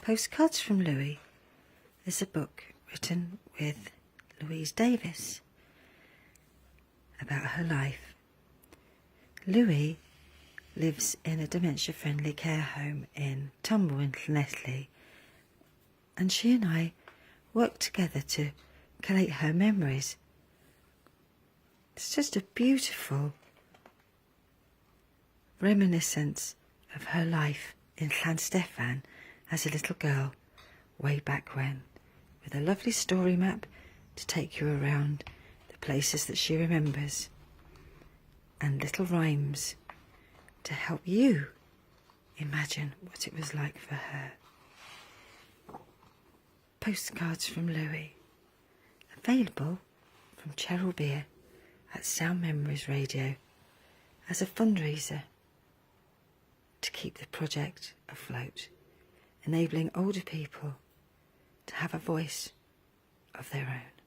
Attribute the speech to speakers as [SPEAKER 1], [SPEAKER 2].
[SPEAKER 1] Postcards from Louie is a book written with Louise Davis about her life. Louie lives in a dementia-friendly care home in Tumble in Llanstephan, and she and I worked together to collate her memories. It's just a beautiful reminiscence of her life in Llanstephan as a little girl way back when, with a lovely story map to take you around the places that she remembers, and little rhymes to help you imagine what it was like for her. Postcards from Louie, available from Cheryl Beer at Sound Memories Radio as a fundraiser to keep the project afloat, enabling older people to have a voice of their own.